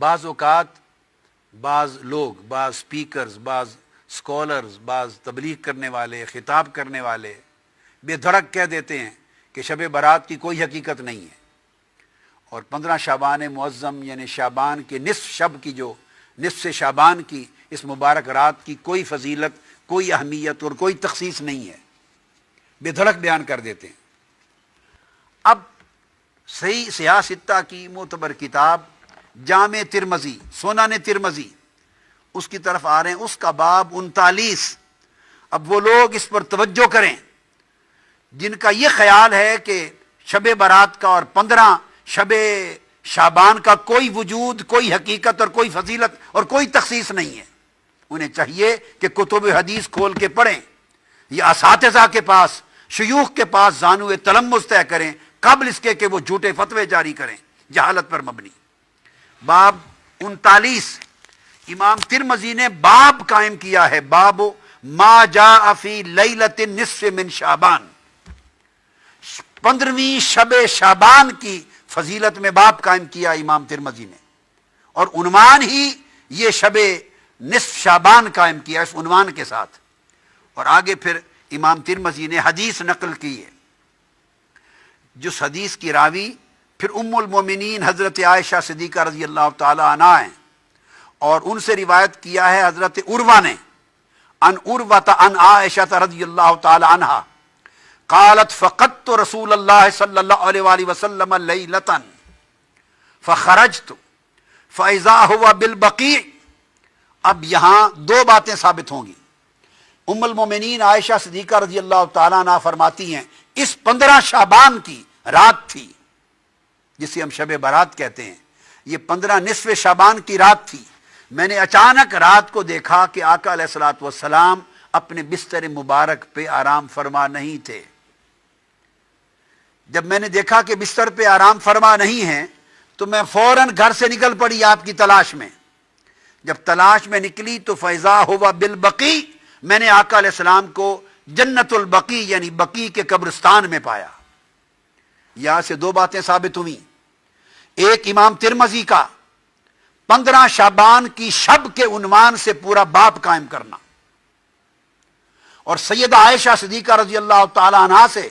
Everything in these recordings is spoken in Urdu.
بعض اوقات بعض لوگ، بعض سپیکرز، بعض سکولرز، بعض تبلیغ کرنے والے، خطاب کرنے والے بے دھڑک کہہ دیتے ہیں کہ شب برات کی کوئی حقیقت نہیں ہے، اور 15 شعبان معظم یعنی شعبان کے نصف شب کی، جو نصف شعبان کی اس مبارک رات کی کوئی فضیلت، کوئی اہمیت اور کوئی تخصیص نہیں ہے، بے دھڑک بیان کر دیتے ہیں۔ اب صحیح سیاہ ستہ کی معتبر کتاب جامع ترمذی، سنن ترمذی، اس کی طرف آ رہے ہیں، اس کا باب 39۔ اب وہ لوگ اس پر توجہ کریں جن کا یہ خیال ہے کہ شب برات کا اور 15 شب شعبان کا کوئی وجود، کوئی حقیقت اور کوئی فضیلت اور کوئی تخصیص نہیں ہے۔ انہیں چاہیے کہ کتب حدیث کھول کے پڑھیں، یا اساتذہ کے پاس، شیوخ کے پاس زانو تلمذ طے کریں قبل اس کے کہ وہ جھوٹے فتوے جاری کریں جہالت پر مبنی۔ باب 39 امام ترمذی نے باب قائم کیا ہے، باب ما جاء فی لیلۃ النصف من شعبان، 15ویں شب شعبان کی فضیلت میں باب قائم کیا امام ترمذی نے، اور عنوان ہی یہ شب نصف شعبان قائم کیا اس عنوان کے ساتھ۔ اور آگے پھر امام ترمذی نے حدیث نقل کی ہے، جس حدیث کی راوی پھر ام المومنین حضرت عائشہ صدیقہ رضی اللہ تعالی عنہ ہیں، اور ان سے روایت کیا ہے حضرت عروہ نے، ان عروہ عن عائشہ رضی اللہ تعالی عنہ قالت فقدت رسول اللہ صلی اللہ علیہ وآلہ وسلم لیلۃ فخرجت فاذا هو بالبقیع۔ اب یہاں دو باتیں ثابت ہوں گی۔ ام المومنین عائشہ صدیقہ رضی اللہ تعالیٰ عنہ فرماتی ہیں اس 15 شعبان کی رات تھی جسے ہم شب برات کہتے ہیں، یہ 15 نصف شعبان کی رات تھی۔ میں نے اچانک رات کو دیکھا کہ آقا علیہ الصلوۃ والسلام اپنے بستر مبارک پہ آرام فرما نہیں تھے۔ جب میں نے دیکھا کہ بستر پہ آرام فرما نہیں ہیں تو میں فوراً گھر سے نکل پڑی آپ کی تلاش میں۔ جب تلاش میں نکلی تو فیضا ہوا بالبقیع، میں نے آقا علیہ السلام کو جنت البقیع یعنی بقیع کے قبرستان میں پایا۔ یہاں سے دو باتیں ثابت ہوئیں، ایک امام ترمذی کا 15 شعبان کی شب کے عنوان سے پورا باب قائم کرنا، اور سیدہ عائشہ صدیقہ رضی اللہ تعالی عنہا سے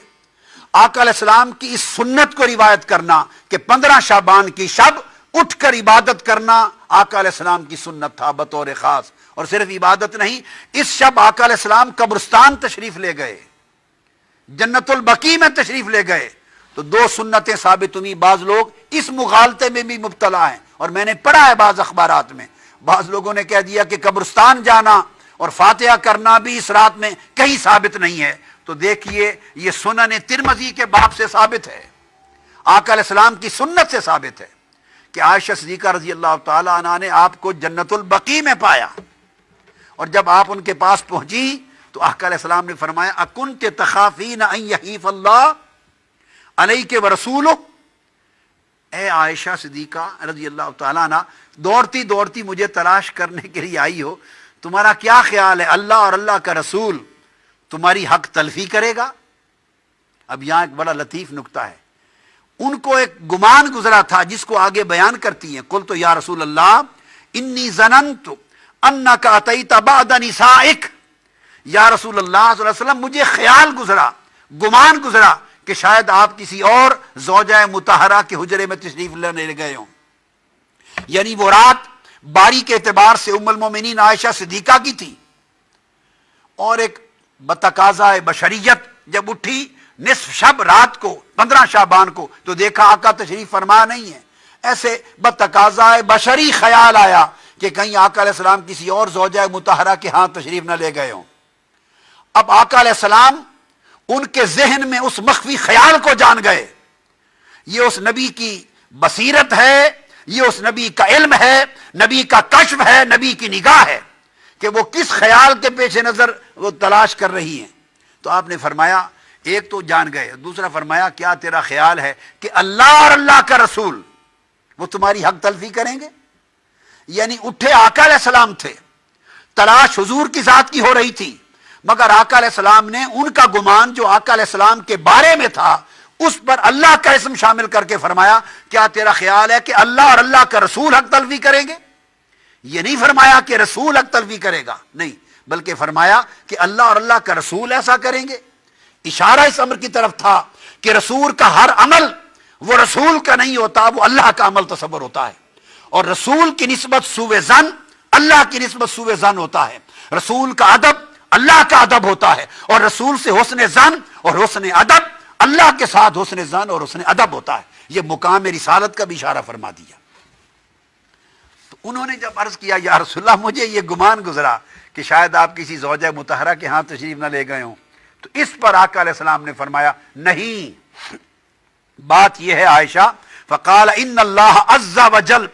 آقا علیہ السلام کی اس سنت کو روایت کرنا کہ 15 شعبان کی شب اٹھ کر عبادت کرنا آقا علیہ السلام کی سنت تھا بطور خاص۔ اور صرف عبادت نہیں، اس شب آقا علیہ السلام قبرستان تشریف لے گئے، جنت البقیع میں تشریف لے گئے، تو دو سنتیں ثابت ہوئی۔ بعض لوگ اس مغالطے میں بھی مبتلا ہیں، اور میں نے پڑھا ہے بعض اخبارات میں، بعض لوگوں نے کہہ دیا کہ قبرستان جانا اور فاتحہ کرنا بھی اس رات میں کہیں ثابت نہیں ہے۔ تو دیکھیے یہ سنن ترمذی کے باب سے ثابت ہے، آقا علیہ السلام کی سنت سے ثابت ہے کہ عائشہ صدیقہ رضی اللہ تعالی عنہا نے آپ کو جنت البقیع میں پایا، اور جب آپ ان کے پاس پہنچی تو آقا علیہ السلام نے فرمایا اکنت تخافین ان یحیف اللہ علیک ورسولہ، اے عائشہ صدیقہ رضی اللہ تعالی عنہ، دوڑتی دوڑتی مجھے تلاش کرنے کے لیے آئی ہو، تمہارا کیا خیال ہے اللہ اور اللہ کا رسول تمہاری حق تلفی کرے گا؟ اب یہاں ایک بڑا لطیف نکتہ ہے، ان کو ایک گمان گزرا تھا جس کو آگے بیان کرتی ہیں، قلت یا رسول اللہ انی ظننت انک اتیت بعد نسائک، یا رسول اللہ صلی اللہ علیہ وسلم مجھے خیال گزرا، گمان گزرا کہ شاید آپ کسی اور زوجہ مطہرہ کے حجرے میں تشریف لینے گئے ہوں۔ یعنی وہ رات باری کے اعتبار سے ام المومنین عائشہ صدیقہ کی تھی، اور ایک بتقاضۂ بشریت جب اٹھی نصف شب رات کو 15 شعبان کو تو دیکھا آقا تشریف فرما نہیں ہے، ایسے بتقاضۂ بشری خیال آیا کہ کہیں آقا علیہ السلام کسی اور زوجہ مطہرہ کے ہاں تشریف نہ لے گئے ہوں۔ اب آقا علیہ السلام ان کے ذہن میں اس مخفی خیال کو جان گئے، یہ اس نبی کی بصیرت ہے، یہ اس نبی کا علم ہے، نبی کا کشف ہے، نبی کی نگاہ ہے کہ وہ کس خیال کے پیش نظر وہ تلاش کر رہی ہیں۔ تو آپ نے فرمایا ایک تو جان گئے، دوسرا فرمایا کیا تیرا خیال ہے کہ اللہ اور اللہ کا رسول وہ تمہاری حق تلفی کریں گے؟ یعنی اٹھے آقا علیہ السلام تھے، تلاش حضور کی ذات کی ہو رہی تھی، مگر آقا علیہ السلام نے ان کا گمان جو آقا علیہ السلام کے بارے میں تھا اس پر اللہ کا اسم شامل کر کے فرمایا کیا تیرا خیال ہے کہ اللہ اور اللہ کا رسول حق تلفی کریں گے؟ یہ نہیں فرمایا کہ رسول حق تلفی کرے گا، نہیں، بلکہ فرمایا کہ اللہ اور اللہ کا رسول ایسا کریں گے۔ اشارہ اس امر کی طرف تھا کہ رسول کا ہر عمل وہ رسول کا نہیں ہوتا، وہ اللہ کا عمل تصور ہوتا ہے، اور رسول کی نسبت سوء ظن اللہ کی نسبت سوء ظن ہوتا ہے، رسول کا ادب اللہ کا ادب ہوتا ہے، اور رسول سے حسن ظن اور حسن ادب اللہ کے ساتھ حسن ظن اور حسن ادب ہوتا ہے۔ یہ مقام رسالت کا بھی اشارہ فرما دیا۔ تو انہوں نے جب عرض کیا یا رسول اللہ مجھے یہ گمان گزرا کہ شاید آپ کسی زوجہ مطہرہ کے ہاں تشریف نہ لے گئے ہوں، تو اس پر آقا علیہ السلام نے فرمایا نہیں، بات یہ ہے عائشہ، فقال ان اللہ عز وجل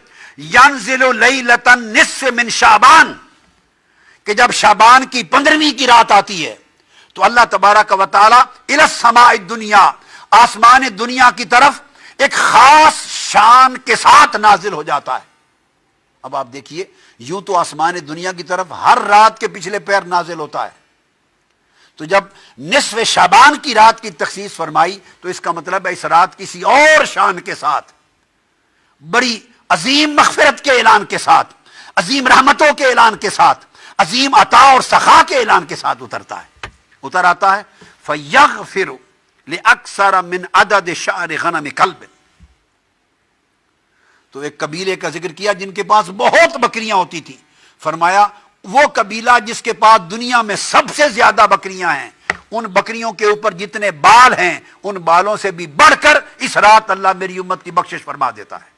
ينزل لیلۃ النصف من شعبان، کہ جب شعبان کی 15ویں کی رات آتی ہے تو اللہ تبارک و تعالی الی السماء الدنیا، آسمان دنیا کی طرف ایک خاص شان کے ساتھ نازل ہو جاتا ہے۔ اب آپ دیکھیے، یوں تو آسمان دنیا کی طرف ہر رات کے پچھلے پیر نازل ہوتا ہے، تو جب نصف شعبان کی رات کی تخصیص فرمائی تو اس کا مطلب ہے اس رات کسی اور شان کے ساتھ، بڑی عظیم مغفرت کے اعلان کے ساتھ، عظیم رحمتوں کے اعلان کے ساتھ، عظیم عطا اور سخا کے اعلان کے ساتھ اترتا ہے، اتر آتا ہے۔ فَيَغْفِرُ لِأَكْثَرَ مِنْ عَدَدِ شَعْرِ غَنَمِ كَلْبٍ، تو ایک قبیلے کا ذکر کیا جن کے پاس بہت بکریاں ہوتی تھی، فرمایا وہ قبیلہ جس کے پاس دنیا میں سب سے زیادہ بکریاں ہیں، ان بکریوں کے اوپر جتنے بال ہیں ان بالوں سے بھی بڑھ کر اس رات اللہ میری امت کی بخشش فرما دیتا ہے۔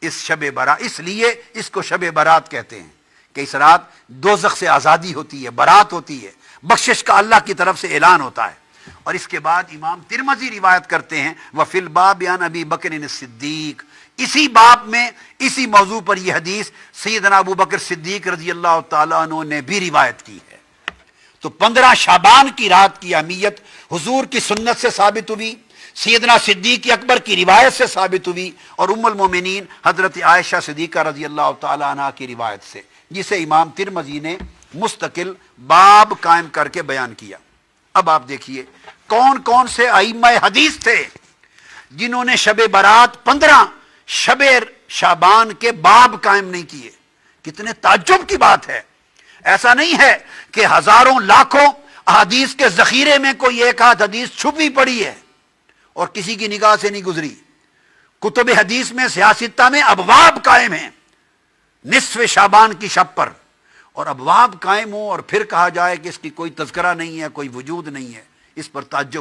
اس شب برات، اس لیے اس کو شب برات کہتے ہیں کہ اس رات دوزخ سے آزادی ہوتی ہے، برات ہوتی ہے، بخشش کا اللہ کی طرف سے اعلان ہوتا ہے۔ اور اس کے بعد امام ترمذی روایت کرتے ہیں وفی الباب عن ابی بکر الصدیق، اسی باب میں اسی موضوع پر یہ حدیث سیدنا ابو بکر صدیق رضی اللہ تعالیٰ عنہ نے بھی روایت کی ہے۔ تو 15 شعبان کی رات کی اہمیت حضور کی سنت سے ثابت ہوئی، سیدنا صدیق اکبر کی روایت سے ثابت ہوئی، اور ام المومنین حضرت عائشہ صدیقہ رضی اللہ تعالیٰ عنہ کی روایت سے، جسے امام ترمذی نے مستقل باب قائم کر کے بیان کیا۔ اب آپ دیکھیے کون کون سے ائمہ حدیث تھے جنہوں نے شب برات 15 شب شعبان کے باب قائم نہیں کیے۔ کتنے تعجب کی بات ہے، ایسا نہیں ہے کہ ہزاروں لاکھوں احادیث کے ذخیرے میں کوئی ایک آدھ حدیث چھپی پڑی ہے اور کسی کی نگاہ سے نہیں گزری۔ کتب حدیث میں سیاستہ میں ابواب قائم ہیں نصف شعبان کی شب پر، اور ابواب قائم ہوں اور پھر کہا جائے کہ اس کی کوئی تذکرہ نہیں ہے، کوئی وجود نہیں ہے، اس پر تعجب